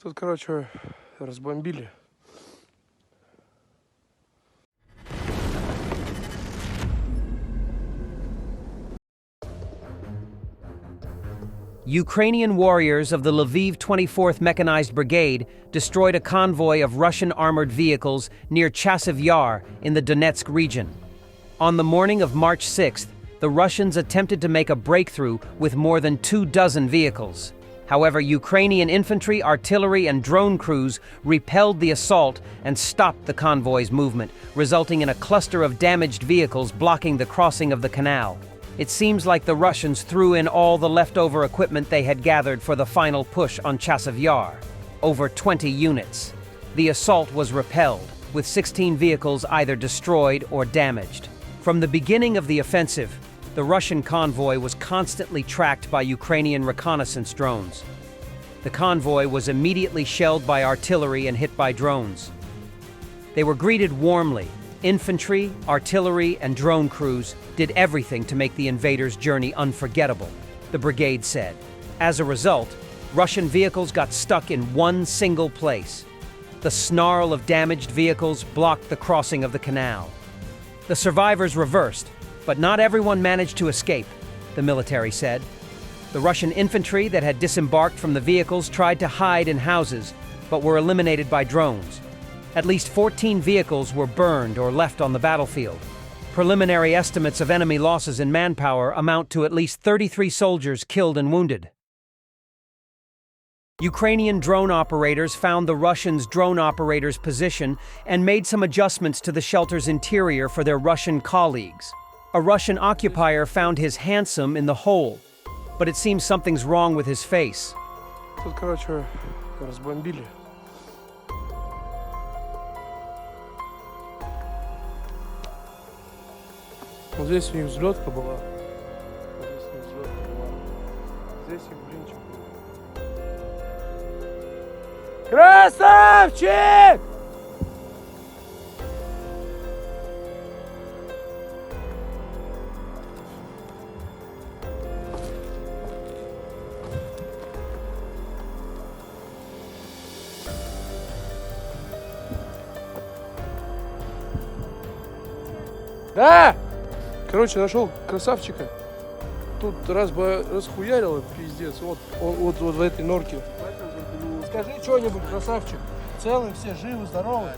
Тут, короче, разбомбили. Ukrainian warriors of the Lviv 24th Mechanized Brigade destroyed a convoy of Russian armored vehicles near Chasiv Yar in the Donetsk region. On the morning of March 6th, the Russians attempted to make a breakthrough with more than 24 vehicles. However, Ukrainian infantry, artillery, and drone crews repelled the assault and stopped the convoy's movement, resulting in a cluster of damaged vehicles blocking the crossing of the canal. It seems like the Russians threw in all the leftover equipment they had gathered for the final push on Chasiv Yar, over 20 units. The assault was repelled, with 16 vehicles either destroyed or damaged. From the beginning of the offensive, the Russian convoy was constantly tracked by Ukrainian reconnaissance drones. The convoy was immediately shelled by artillery and hit by drones. They were greeted warmly. Infantry, artillery, and drone crews did everything to make the invaders' journey unforgettable, the brigade said. As a result, Russian vehicles got stuck in one single place. The snarl of damaged vehicles blocked the crossing of the canal. The survivors reversed, but not everyone managed to escape, the military said. The Russian infantry that had disembarked from the vehicles tried to hide in houses, but were eliminated by drones. At least 14 vehicles were burned or left on the battlefield. Preliminary estimates of enemy losses in manpower amount to at least 33 soldiers killed and wounded. Ukrainian drone operators found the Russians' drone operators' position and made some adjustments to the shelter's interior for their Russian colleagues. A Russian occupier found his handsome in the hole, but it seems something's wrong with his face. Тут, короче, разбомбили. Вот здесь у них взлетка была. Здесь у них взлетка была. Здесь их блинчик был. Красавчик! Да! Короче, нашел красавчика. Тут расхуярило, пиздец. Вот в этой норке. Скажи что-нибудь, красавчик. Целы все, живы, здоровы?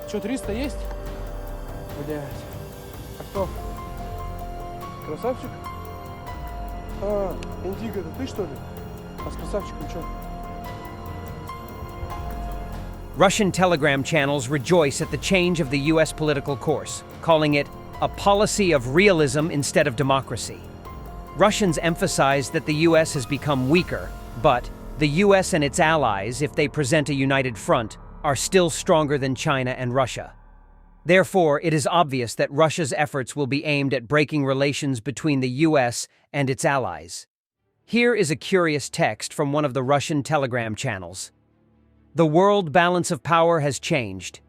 Что, 300 есть? Блять. А кто? Красавчик? А, Индиго, это ты что ли? А с красавчиком что? Russian telegram channels rejoice at the change of the U.S. political course, calling it a policy of realism instead of democracy. Russians emphasize that the U.S. has become weaker, but the U.S. and its allies, if they present a united front, are still stronger than China and Russia. Therefore, it is obvious that Russia's efforts will be aimed at breaking relations between the U.S. and its allies. Here is a curious text from one of the Russian telegram channels. The world balance of power has changed.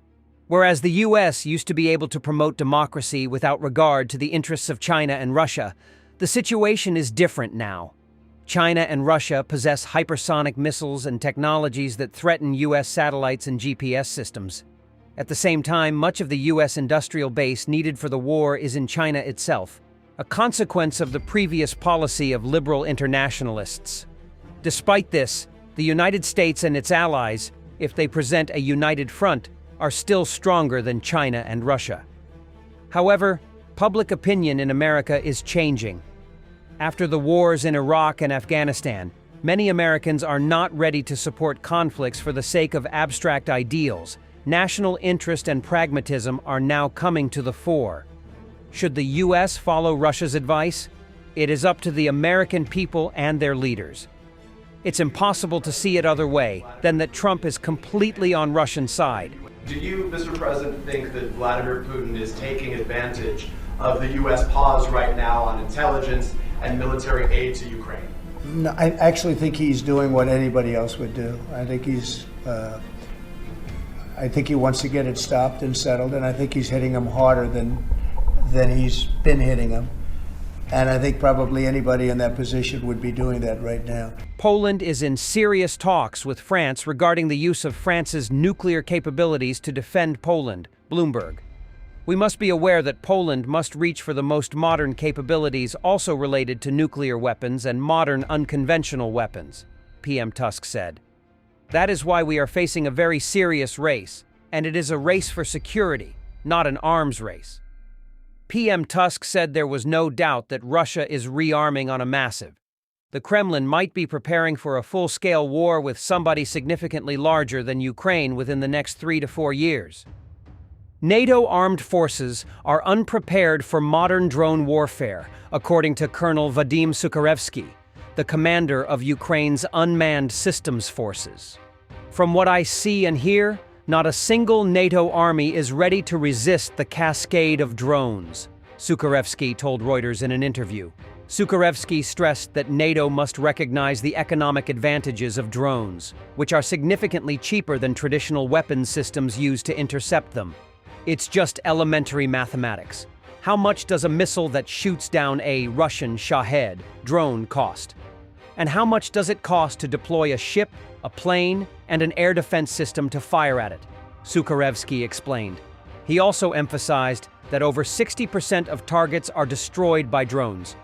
Whereas the U.S. used to be able to promote democracy without regard to the interests of China and Russia, the situation is different now. China and Russia possess hypersonic missiles and technologies that threaten U.S. satellites and GPS systems. At the same time, much of the U.S. industrial base needed for the war is in China itself, a consequence of the previous policy of liberal internationalists. Despite this, the United States and its allies, if they present a united front, are still stronger than China and Russia. However, public opinion in America is changing. After the wars in Iraq and Afghanistan, many Americans are not ready to support conflicts for the sake of abstract ideals. National interest and pragmatism are now coming to the fore. Should the U.S. follow Russia's advice? It is up to the American people and their leaders. It's impossible to see it other way than that Trump is completely on Russian side. Do you, Mr. President, think that Vladimir Putin is taking advantage of the U.S. pause right now on intelligence and military aid to Ukraine? No, I actually think he's doing what anybody else would do. I think he wants to get it stopped and settled, and I think he's hitting them harder than he's been hitting them. And I think probably anybody in that position would be doing that right now. Poland is in serious talks with France regarding the use of France's nuclear capabilities to defend Poland, Bloomberg. We must be aware that Poland must reach for the most modern capabilities also related to nuclear weapons and modern unconventional weapons, PM Tusk said. That is why we are facing a very serious race, and it is a race for security, not an arms race. PM Tusk said there was no doubt that Russia is rearming on a massive. The Kremlin might be preparing for a full-scale war with somebody significantly larger than Ukraine within the next 3 to 4 years. NATO armed forces are unprepared for modern drone warfare, according to Colonel Vadim Sukharevsky, the commander of Ukraine's unmanned systems forces. From what I see and hear, not a single NATO army is ready to resist the cascade of drones, Sukharevsky told Reuters in an interview. Sukharevsky stressed that NATO must recognize the economic advantages of drones, which are significantly cheaper than traditional weapons systems used to intercept them. It's just elementary mathematics. How much does a missile that shoots down a Russian Shahed drone cost? And how much does it cost to deploy a ship, a plane, and an air defense system to fire at it? Sukharevsky explained. He also emphasized that over 60% of targets are destroyed by drones.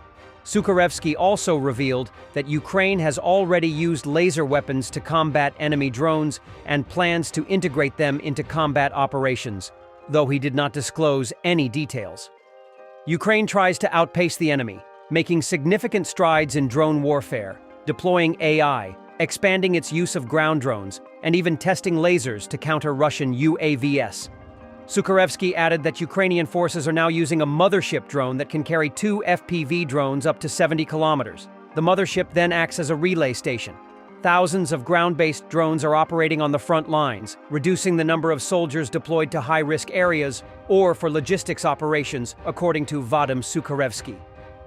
Sukharevsky also revealed that Ukraine has already used laser weapons to combat enemy drones and plans to integrate them into combat operations, though he did not disclose any details. Ukraine tries to outpace the enemy, making significant strides in drone warfare, deploying AI, expanding its use of ground drones, and even testing lasers to counter Russian UAVs. Sukharevsky added that Ukrainian forces are now using a mothership drone that can carry 2 FPV drones up to 70 kilometers. The mothership then acts as a relay station. Thousands of ground-based drones are operating on the front lines, reducing the number of soldiers deployed to high-risk areas or for logistics operations, according to Vadim Sukharevsky.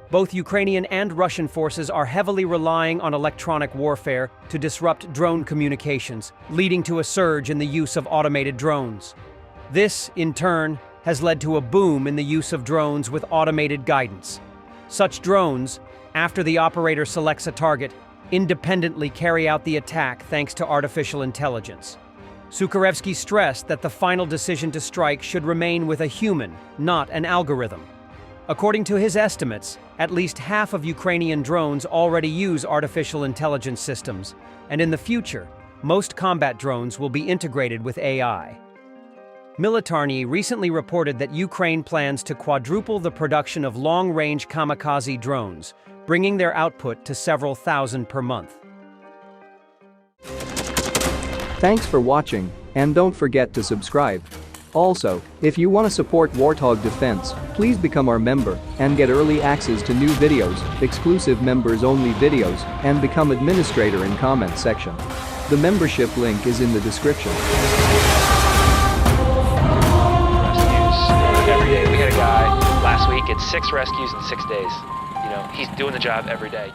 Both Ukrainian and Russian forces are heavily relying on electronic warfare to disrupt drone communications, leading to a surge in the use of automated drones. This, in turn, has led to a boom in the use of drones with automated guidance. Such drones, after the operator selects a target, independently carry out the attack thanks to artificial intelligence. Sukharevsky stressed that the final decision to strike should remain with a human, not an algorithm. According to his estimates, at least half of Ukrainian drones already use artificial intelligence systems, and in the future, most combat drones will be integrated with AI. Militarny recently reported that Ukraine plans to quadruple the production of long-range kamikaze drones, bringing their output to several thousand per month. Thanks for watching, and don't forget to subscribe. Also, if you want to support Warthog Defense, please become our member and get early access to new videos, exclusive members-only videos, and become administrator in comment section. The membership link is in the description. Every day. We had a guy last week, it's 6 rescues in 6 days. You know, he's doing the job every day.